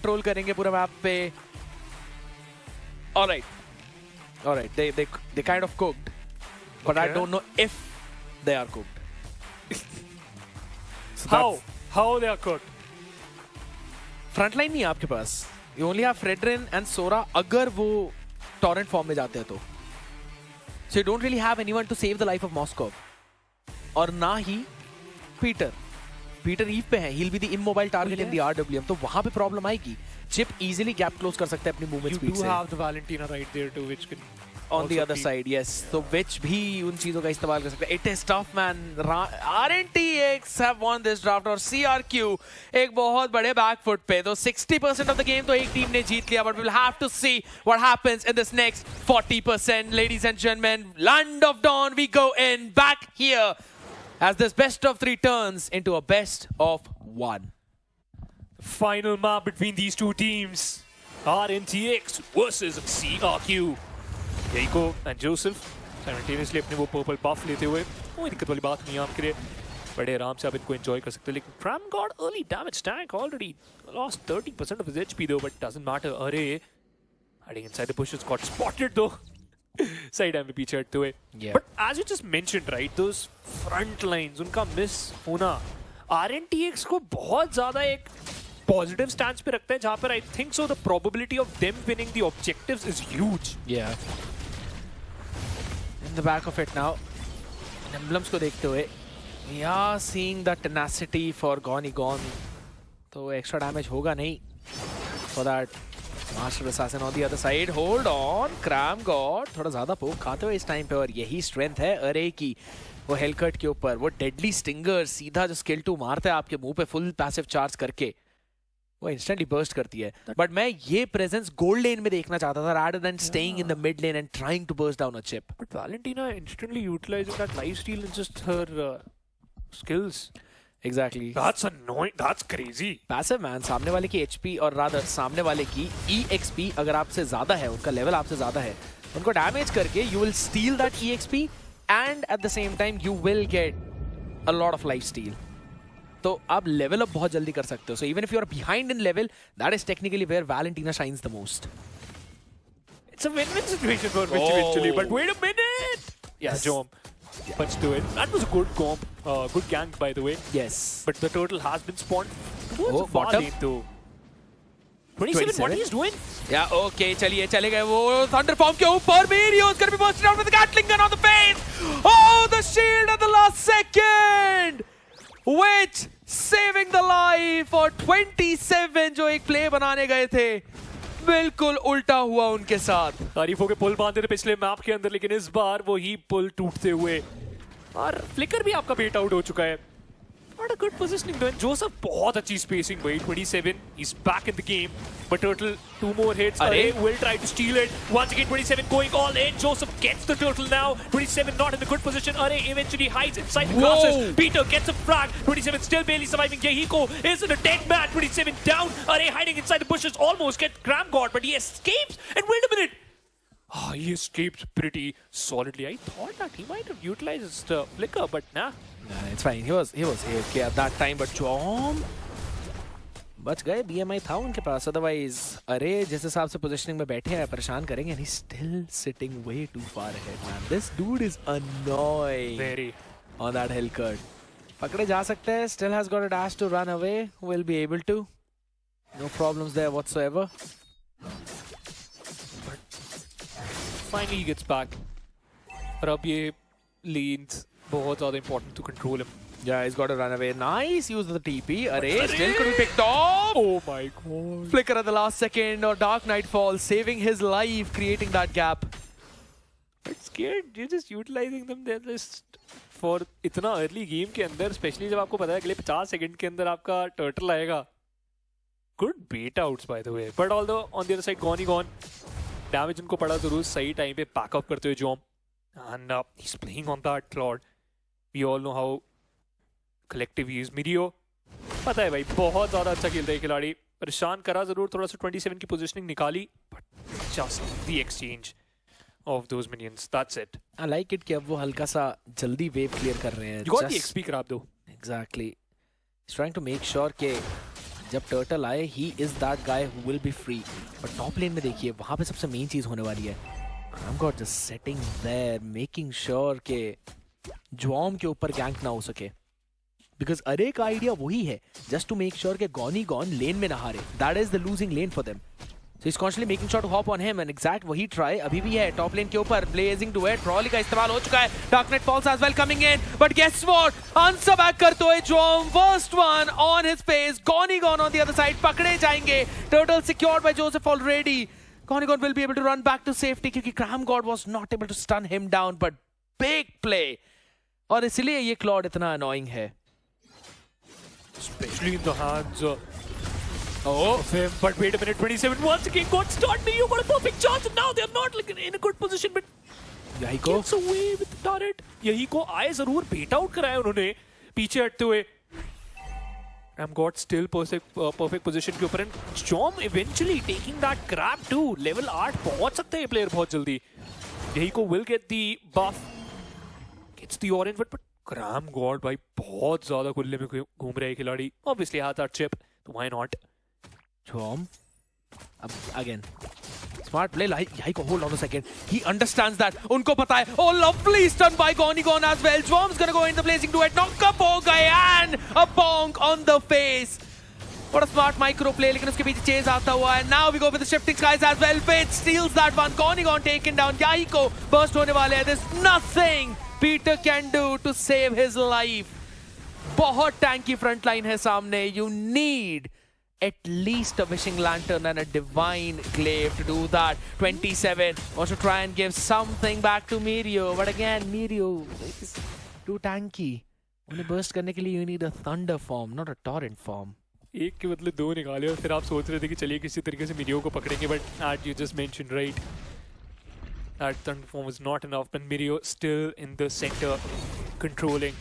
Control करेंगे पूरे map पे. Alright, they kind of cooked, but I Okay. don't know if they are cooked. So How they are cooked? Frontline नहीं है आपके पास. You only have Fredrin and Sora अगर वो torrent form में जाते हैं तो. So you don't really have anyone to save the life of Moskov. और ना ही पीटर ईव पे है. He'll be the immobile target in the RWM. तो वहां पे प्रॉब्लम आएगी. चिप इजीली गैप क्लोज कर सकता है अपनी मूवमेंट You स्पीड do से. have the Valentina right there too, which can On the also other be- side, yes. So which भी उन चीजों का इस्तेमाल कर सकते हैं. It is tough, man. RNTX have won this draft और CRQ एक बहुत बड़े back foot पे. तो 60% of the game तो एक टीम ने जीत लिया, but we'll have to see what happens in this next 40%. Ladies and gentlemen, Land of Dawn, we go in back here as this best of 3 turns into a best of 1. Final map between these two teams. RNTX versus CRQ. Keiko and Joseph simultaneously अपने वो purple buff लेते हुए कोई दिक्कत वाली बात नहीं है आपके लिए. बड़े आराम से आप इनको enjoy कर सकते हैं. लेकिन Tram got early damage tank already. Lost 30% of his HP though, but doesn't matter. अरे hiding inside the bushes got spotted though. Side time पे पीछे हटते हुए. Yeah. But as you just mentioned, right, those front lines उनका miss होना RNTX को बहुत ज़्यादा एक पॉजिटिव स्टैंड पे रखते हैं जहां पर I think so the probability of them winning the objectives is huge. Yeah. In the back of it now, emblems को देखते हुए, we are seeing the tenacity for Gone. तो extra damage होगा नहीं for that Master Assassin on the other side. Hold on, Cram God थोड़ा ज़्यादा पोक खाते हुए इस टाइम पे और यही strength है अरे की. वो हेलकट के ऊपर वो डेडली स्टिंगर सीधा जो स्किल 2 मारता है आपके मुंह पे फुल पैसिव चार्ज करके वो इंस्टेंटली बर्स्ट करती है. बट मैं ये प्रेजेंस गोल्ड लेन में देखना चाहता था rather than staying in the mid lane and trying to burst down a chip. But Valentina instantly utilising that life steal in just her skills. Exactly. That's annoying, that's crazy. Passive man सामने वाले की HP और rather सामने वाले की EXP अगर आपसे ज्यादा है, उनका लेवल आपसे ज्यादा है, उनको डैमेज करके you will steal that EXP and at the same time you will get a lot of life steal. तो आप लेवल अप बहुत जल्दी कर सकते हो. So even if you are behind in level, that is technically where Valentina shines the most. It's a win-win situation for Mitch eventually, but wait a minute. Yeah, Jom. Punch to it. That was a good comp, good gank by the way. Yes. But the turtle has been spawned towards the far bottom. lane though. 27, what he's doing? Yeah, okay, चलिए चले गए वो thunder form के ऊपर. Mirio's gonna be bursted out with the Gatling gun on the face. Oh, the shield at the last second. Which saving the life और 27 जो एक play बनाने गए थे बिल्कुल उल्टा हुआ उनके साथ. तारीफों के पुल बांधे थे पिछले मैप के अंदर, लेकिन इस बार वो ही पुल टूटते हुए और फ्लिकर भी आपका बेट आउट हो चुका है. Not a good positioning though. Joseph बहुत अच्छी spacing भाई. 27, he's back in the game. But Turtle 2 more hits. अरे will try to steal it. Once again 27 going all in. Joseph gets the Turtle now. 27 not in the good position. Are eventually hides inside the grasses. Peter gets a frag. 27 still barely surviving. Yehiko is in a dead man. 27 down. Are hiding inside the bushes. Almost gets Graham God, but he escapes. And wait a minute. He escaped pretty solidly. I thought that he might have utilized the flicker, but nah. Nah, it's fine. He was AFK at that time, but Chom बच गए. BMI था उनके पास. Otherwise, अरे जिस हिसाब से positioning में बैठे हैं परेशान करेंगे. And he's still sitting way too far ahead, man. This dude is annoying. Very. On that hill cut. पकड़े जा सकते हैं. Still has got a dash to run away. Will be able to. No problems there whatsoever. Finally he gets back. और अब ये lanes बहुत ज़्यादा important to control him. Yeah, he's got to run away. Nice use of the TP. Array still could be picked off. Oh my god. Flicker at the last second or Dark Nightfall saving his life, creating that gap. But scared. You're just utilizing them. They're just for इतना early game के अंदर, especially जब आपको पता है अगले 50 second के अंदर आपका turtle आएगा. Good bait outs by the way. But although on the other side gone. Damage उनको पड़ा जरूर सही टाइम पे back up करते हुए Jom. And he's playing on that Claude. We all know how collective he is. Mirio पता है भाई बहुत ज़्यादा अच्छा खेलता है खिलाड़ी. परेशान करा जरूर थोड़ा सा 27 की पोजीशनिंग निकाली. But just the exchange of those minions. That's it. I like it कि अब वो हल्का सा जल्दी वेव क्लियर कर रहे हैं. You got the XP grab though. Exactly. He's trying to make sure कि जब टर्टल आए he is that guy who will be free. But top lane में देखिए वहां पे सबसे मेन चीज होने वाली है, I am got just setting there making sure के ज्वॉम के ऊपर गैंक ना हो सके, बिकॉज अरे का आइडिया वही है, जस्ट टू मेक श्योर के गॉनी गॉन लेन में ना हारे, that is the losing lane for them. So he's constantly making sure to hop on him and exact वही try अभी भी है टॉप लेन के ऊपर। blazing duet Trolley का इस्तेमाल हो चुका है, Darknet Falls as well coming in, but guess what, answer back करते हुए Jom first one on his face, Goni Gone on the other side पकड़े जाएंगे, Turtle secured by Joseph already, Goni Gone will be able to run back to safety क्योंकि Cram God was not able to stun him down, but big play और इसलिए ये Claude इतना annoying है, especially in the hands of him. But wait a minute, 27 once again got stunned. You got a perfect chance and now they're not like in a good position, but Yahiko gets away with the turret. यही को आए जरूर bet out कराया उन्होंने पीछे हटते हुए। Ram got still perfect position के ऊपर and Jom eventually taking that grab too. Level 8 पहुंच सकते हैं प्लेयर बहुत जल्दी। यही को will get the buff, gets the orange, but Ram God भाई बहुत ज्यादा खुले में घूम रहे खिलाड़ी। Obviously has that chip, तो why not? Jom again smart play, like Yahiko hold on a second, he understands that, उनको पता है, oh lovely stun by Goni Gone as well, Jom's gonna go in the blazing duet, knock up हो गए and a bonk on the face, what a smart micro play, लेकिन उसके पीछे chase आता हुआ है, now we go with the shifting skies as well, Fitz steals that one, Goni Gone taken down, Yahiko burst होने वाले हैं, there's nothing Peter can do to save his life, बहुत tanky front line है सामने, you need at least a wishing lantern and a divine glaive to do that. 27 wants to try and give something back to Mirio, but again Mirio is too tanky. उन्हें burst करने के लिए you need a thunder form, not a torrent form. एक के बदले दो निकाले और फिर आप सोच रहे थे कि चलिए किसी तरीके से मिरियो को पकड़ेंगे, but as you just mentioned right, that thunder form was not enough, but Mirio still in the center controlling.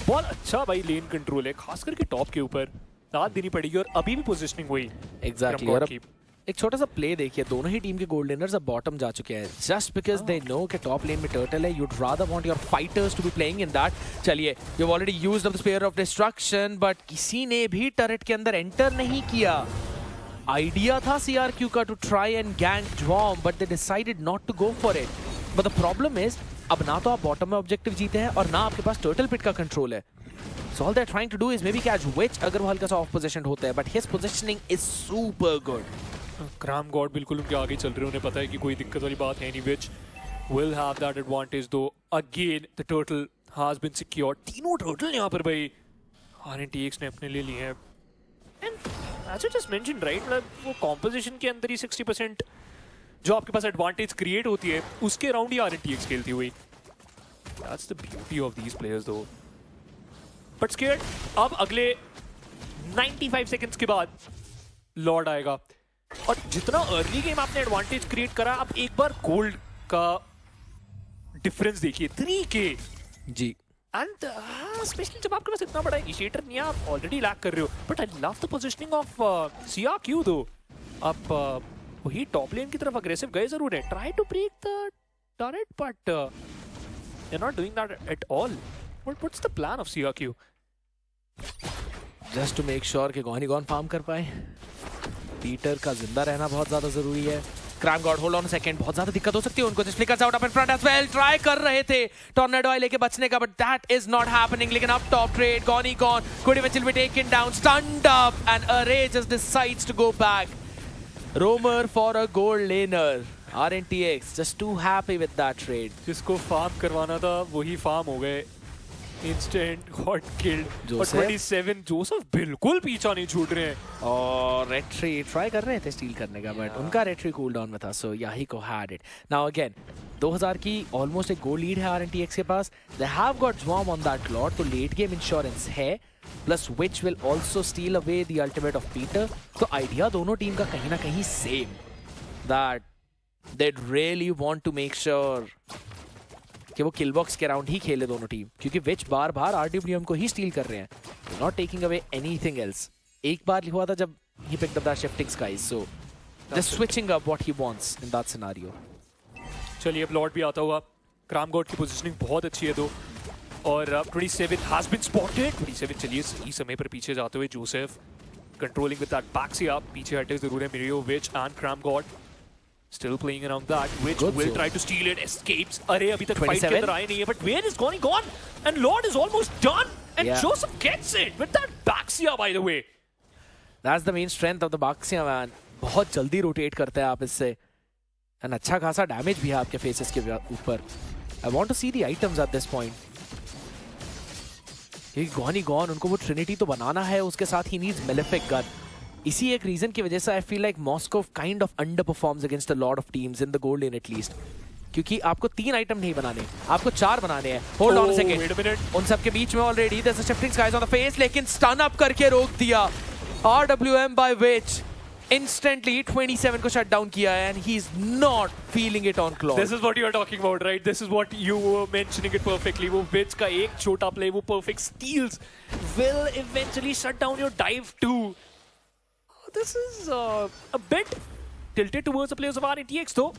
बहुत अच्छा भाई लेन कंट्रोल है, खास करके टॉप के ऊपर साथ देनी पड़ेगी और अभी भी पोजीशनिंग हुई। एग्जैक्टली और एक छोटा सा प्ले देखिए, दोनों ही टीम के गोल्ड लेनर्स अब बॉटम जा चुके हैं, जस्ट बिकॉज दे नो कि टॉप लेन में टर्टल है, you'd rather want your fighters to be playing in that. चलिए you have already used up the spear of destruction, but किसी ने भी टर्रेट के अंदर एंटर नहीं किया। आइडिया था CRQ का to try and gang Jom, but they decided not to go for it. But the problem is अब ना तो आप बॉटम में ऑब्जेक्टिव जीते हैं और ना आपके पास टर्टल पिट का कंट्रोल है। So all they're trying to do is maybe catch Witch अगर वो हल्का सा ऑफ पोजीशन होता है, but his positioning is super good. Cram God बिल्कुल उनके आगे चल रहे हैं, उन्हें पता है कि कोई दिक्कत वाली बात है नहीं। Witch will have that advantage though. Again the turtle has been secured. तीनों turtle यहाँ पर भाई RNTX ने अपने लिए लिए हैं। And as you just mentioned right, मतलब वो composition के अंदर ही 60% जो आपके पास advantage create होती है उसके अराउंड ही RNTX खेलती हुई। That's the beauty of these players though. But scared अब अगले 95 सेकंड्स के बाद लॉर्ड आएगा और जितना अर्ली गेम आपने एडवांटेज क्रिएट करा, आप एक बार गोल्ड का डिफरेंस देखिए 3K जी। एंड स्पेशली जब आपके पास इतना बड़ा इनिशिएटर नहीं है, आप ऑलरेडी लैक कर रहे हो, but I love the positioning of CRQ दो। आप वही टॉप लेन की तरफ अग्रेसिव गए जरूर है, try to break the turret but they are not doing that at all. What's the plan of CRQ? Just to make sure कि Goni Gone farm कर पाए, पीटर का जिंदा रहना बहुत ज्यादा जरूरी है। Cram God hold on a second, बहुत ज्यादा दिक्कत हो सकती है उनको, just flickers out up in front as well, try कर रहे थे Tornado Eye लेके बचने का, but that is not happening, लेकिन up top trade, Goni Gone could eventually be taken down, stunned up, and Array just decides to go back. Roamer for a gold laner, RNTX just too happy with that trade. जिसको farm करवाना था वही farm हो गए, instant got killed. और 27 Joseph बिल्कुल पीछा नहीं छूट रहे हैं और रेट्री ट्राई कर रहे थे स्टील करने का, बट उनका रेट्री कूल डाउन में था, सो Yahiko had it. Now again 2000 की ऑलमोस्ट एक गोल लीड है RNTX के पास, they have got Jom on that lot, तो लेट गेम इंश्योरेंस है, plus Witch will also steal away the ultimate of Peter। तो आइडिया दोनों टीम का कहीं ना कहीं same, that they'd really want to make sure कि वो किल बॉक्स के अराउंड ही खेले दोनों टीम, क्योंकि विच बार बार RWM को ही स्टील कर रहे हैं, not taking away anything else. एक बार हुआ था जब he picked up that shifting skies, so just switching up what he wants in that scenario. चलिए अब लॉर्ड भी आता हुआ, क्राम गॉड की पोजीशनिंग बहुत अच्छी है दो, और 27 हैज बीन स्पॉटेड। 27 चलिए सही समय पर पीछे जाते हुए Joseph controlling with that Baxia. पीछे हटे जरूर है Mirio, Witch and Cram God. Still playing around that. Witch Good will zone. try to steal it. Escapes. अरे अभी तक fight 27. के अंदर आए नहीं है. But where is Goni gone? And Lord is almost done. And Yeah. Joseph gets it with that Baxia, by the way. That's the main strength of the Baxia, man. बहुत जल्दी रोटेट करते हैं आप इससे. And अच्छा खासा damage भी है आपके फेसेस के ऊपर. I want to see the items at this point. क्योंकि Goni gone, उनको वो Trinity तो बनाना है, उसके साथ ही needs Malefic Gun. इसी एक रीजन की वजह से I feel like Moscow kind of underperforms against a lot of teams in the gold lane at least. क्योंकि आपको 3 आइटम नहीं बनाने, आपको 4 बनाने हैं. Hold on a second. Wait a minute. उन सब के बीच में already there's a shifting skies on the face, लेकिन stun up करके रोक दिया. RWM by Witch. Instantly 27 को shut down किया है and he's not feeling it on Claude. This is what you are talking about, right? This is what you were mentioning it perfectly. वो Witch का एक छोटा play, वो perfect steals will eventually shut down your dive too. This is a bit tilted towards the players of RNTX though.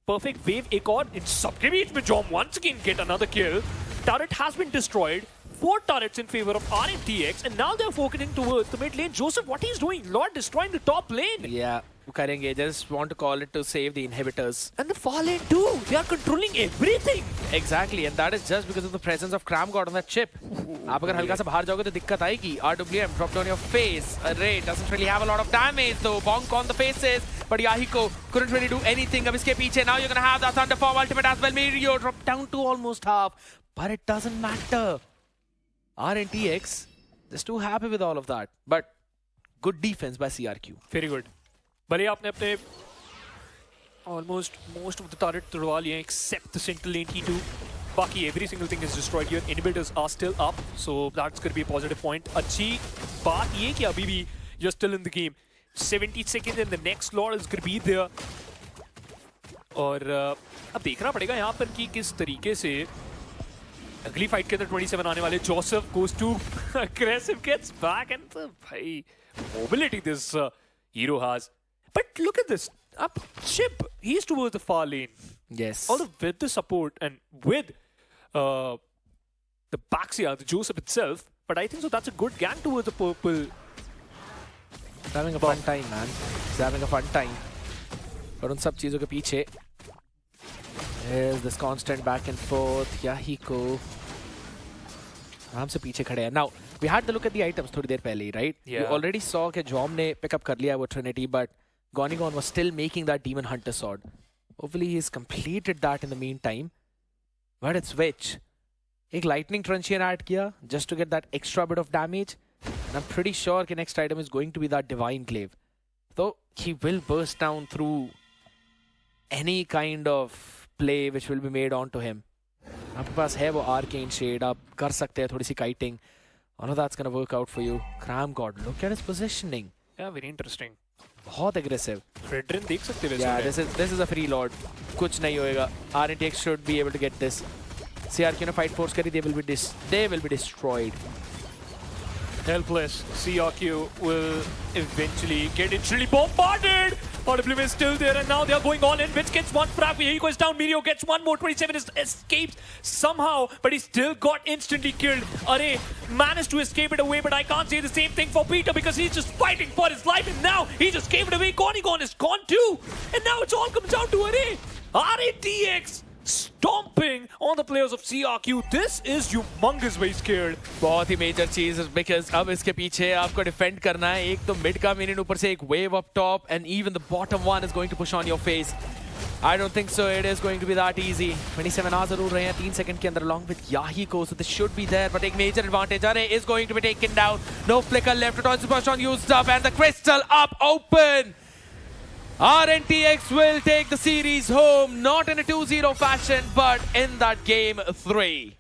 Perfect wave एक और इन सबके बीच में Jom once again get another kill. Turret has been destroyed. 4 turrets in favor of RNTX and now they're focusing towards the mid lane. Joseph, what he's doing? Lord destroying the top lane. Yeah, करेंगे. Just want to call it to save the inhibitors. And the far lane too. They are controlling everything. Exactly, and that is just because of the presence of Cram God on that chip. आप अगर हल्का सा बाहर जाओगे तो दिक्कत आएगी. RWM dropped on your face. Array doesn't really have a lot of damage though. Bonk on the faces, but Yahiko couldn't really do anything. अब इसके पीछे now you're gonna have that Thunderform ultimate as well. Mirio dropped down to almost half, but it doesn't matter. RNTX just too happy with all of that, but good defense by CRQ. Very good. भले आपने अपने almost most of the turret तोड़वा लिए except the central lane T2. बाकी every single thing is destroyed. Your inhibitors are still up, so that's going to be a positive point. अच्छी बात ये कि अभी भी you're still in the game. 70 seconds and the next Lord is going to be there. और अब देखना पड़ेगा यहाँ पर कि किस तरीके से अगली फाइट के अंदर 27 आने वाले. Joseph goes to aggressive, gets back, and भाई mobility this hero has. But look at this. Up Chip, he's towards the far lane. Yes. Although with the support and with the Baxia, the Joseph itself, but I think so that's a good gang towards the purple. He's having a fun time, man. He's having a fun time. और उन सब चीजों के पीछे is this constant back and forth. Yahiko आराम से पीछे खड़े हैं. Now we had to look at the items थोड़ी देर पहले ही, right? Yeah. You already saw कि Jom ने pick up कर लिया वो Trinity, but Goni Gone was still making that Demon Hunter sword. Hopefully he's completed that in the meantime. But it's Witch. एक Lightning Truncheon add किया just to get that extra bit of damage. And I'm pretty sure the next item is going to be that Divine Glaive. Though he will burst down through any kind of play which will be made onto him. आपके पास है वो Arcane Shade, आप कर सकते हैं थोड़ी सी kiting. All of that's gonna work out for you. Cram God, look at his positioning. Yeah, very interesting. बहुत aggressive. Redrin देख सकते हैं Yeah, वैसे. this is a free lord. कुछ नहीं होएगा. RNTX should be able to get this. CRQ ने fight force करी, they will be destroyed. Helpless. CRQ will eventually get instantly bombarded. RWM is still there and now they are going all in. Witch gets one frag. Here he goes down. Mirio gets one more. 27 escapes somehow, but he still got instantly killed. Array managed to escape it away, but I can't say the same thing for Peter because he's just fighting for his life and now he just gave it away. Goni Gone is gone too. And now it's all comes down to Array. RATX stomping on the players of CRQ. This is humongous, very scared. बहुत ही major चीज because अब इसके पीछे आपको defend करना है. एक तो मिड का मिनियन ऊपर से एक wave up top and even the bottom one is going to push on your face. I don't think so it is going to be that easy. 27 आ जरूर रहे हैं 3 सेकंड के अंदर along with Yahiko, so this should be there, but एक major advantage Array is going to be taken down. No flicker left, Toys push on used up and the crystal up open. RNTX will take the series home, not in a 2-0 fashion, but in that game 3.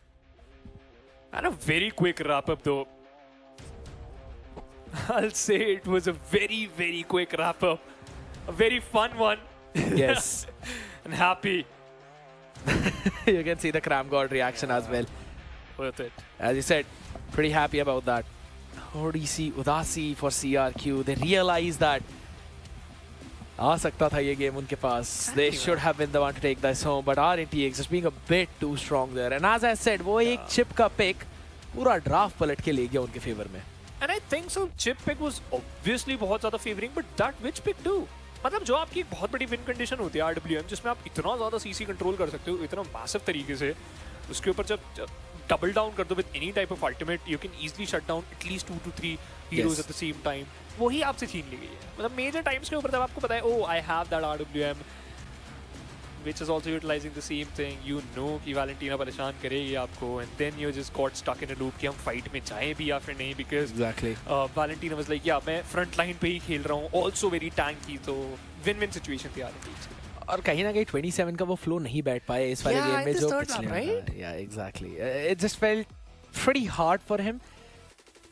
And a very quick wrap-up though. I'll say it was a very, very quick wrap-up. A very fun one. Yes. And happy. You can see the Cram God reaction as well. Worth it. As you said, pretty happy about that. Odisi, Udasi for CRQ. They realize that आ सकता था ये game उनके पास. They should have been the one to take this home, but RNTX just being a bit too strong there. And as I said, वो एक chip का pick पूरा draft पलट के ले गया उनके फेवर में. And I think so chip pick was obviously बहुत ज़्यादा favoring, but that which pick do? मतलब जो आपकी एक बहुत बड़ी विन कंडीशन होती है RWM, जिसमें आप इतना ज़्यादा CC कंट्रोल कर सकते हो इतना मैसिव तरीके से, उसके ऊपर जब डबल डाउन कर दो with any type of ultimate, you can easily shut down at least 2 to 3 heroes at the same time. वही आपसे छीन ली गई है. मतलब मेजर टाइम्स के ऊपर जब आपको पता है oh I have that RWM which is also utilizing the same thing, you know कि वैलेंटीना परेशान करेगी आपको, and then you just got stuck in a loop कि हम फाइट में जाएं भी या फिर नहीं, because Exactly. Valentina was like yeah मैं फ्रंट लाइन पे ही खेल रहा हूँ, also very tanky, तो विन-विन सिचुएशन थी RNG. और कहीं ना कहीं 27 का वो फ्लो नहीं बैठ पाए इस वाले Yeah, गेम में in this जो third पिछले lap, में right? था. Yeah, exactly. It just felt pretty hard for him.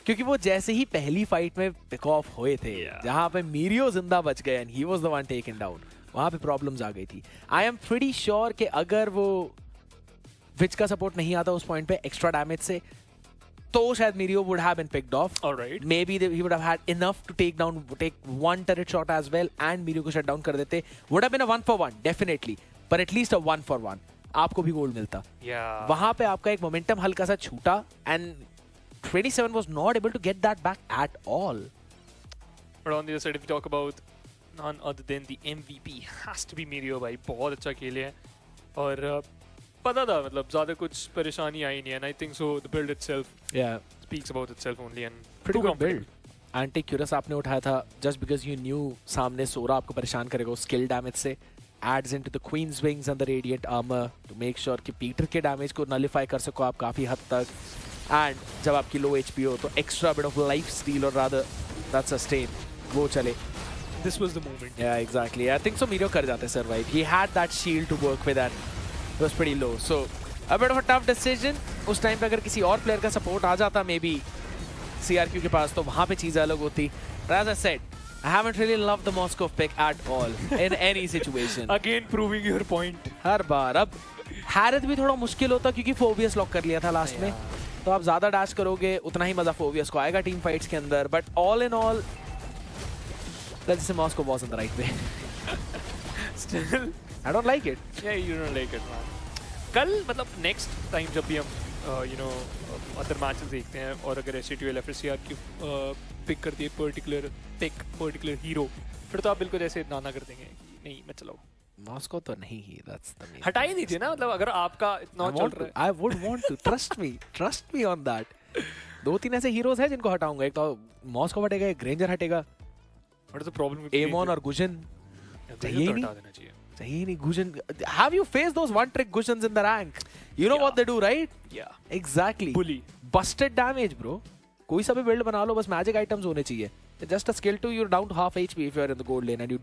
क्योंकि वो जैसे ही पहली फाइट में पिक ऑफ हुए थे, जहाँ पे मीरियो जिंदा बच गए and he was the one taken down, वहाँ पे प्रॉब्लम्स आ गई थी. आई एम प्रीटी श्योर कि अगर वो विच का सपोर्ट नहीं आता उस पॉइंट पे एक्स्ट्रा डैमेज से, तो शायद मीरियो would have been picked off. Alright. Maybe he would have had enough to take one turret shot as well and मीरियो को shut down कर देते. Would have been a 1-for-1 definitely, but at least a 1-for-1. आपको भी gold मिलता. Yeah. वहाँ पे आपका एक मोमेंटम हल्का सा छूटा and 27 was not able to get that back at all. But on the other side, if you talk about none other than the MVP, has to be Mirio भाई, बहुत अच्छा खेले हैं और पता था मतलब ज़्यादा कुछ परेशानी आई नहीं है. And I think so the build itself Yeah. speaks about itself only and Pretty too good comfortable. build. Antique cuirass आपने उठाया था just because you knew सामने सोरा आपको परेशान करेगा उस स्किल डैमेज से. Adds into the Queen's Wings and the Radiant Armor to make sure कि पीटर के डैमेज को नलिफाई कर सको आप काफ़ी हद तक. एंड जब आपकी लो HP हो तो extra bit of life steel और रादर दैट सस्टेन वो चले. This was the moment. Yeah, exactly. I think so Mirio कर जाते survive. He had that shield to work with and it was pretty low. So a bit of a tough decision. उस time पे अगर किसी और player का support आ जाता maybe CRQ के पास, तो वहाँ पे चीज़ें अलग होती. But as I said, I haven't really loved the Moskov pick at all in any situation. Again proving your point. हर बार. अब हैरत भी थोड़ा मुश्किल होता क्योंकि फोबियस लॉक कर लिया था लास्ट में, तो आप ज़्यादा डैश करोगे उतना ही मज़ा फोबियस को आएगा टीम फाइट्स के अंदर. But all in all let's say Moscow was in the right way. Still, I don't like it. yeah, you don't like it, man. कल मतलब next time जब भी हम you know other matches देखते हैं और अगर SC2 फिर CRQ पिक करती है particular hero, फिर तो आप बिल्कुल ऐसे नाना कर देंगे कि नहीं मैं चलाऊँ. Moscow तो नहीं ही. That's the main. हटा ही दीजिए ना, मतलब अगर आपका इतना चल रहा है. I would want to. Trust me on that. 2-3 ऐसे हीरोज हैं जिनको हटाऊंगा. एक तो मॉस्को हटेगा, एक ग्रेंजर हटेगा, What is the problem with एमोन और गुजन चाहिए ही नहीं. हटा देना चाहिए. चाहिए ही नहीं. गुजन, have you faced those one trick Gujans in the rank? You know Yeah. what they do, right? Yeah. Exactly. Bully. Busted damage, bro. कोई सा भी बिल्ड बना लो, बस मैजिक आइटम्स होने चाहिए. Just a skill 2, you're down to half HP if you're in the gold lane and you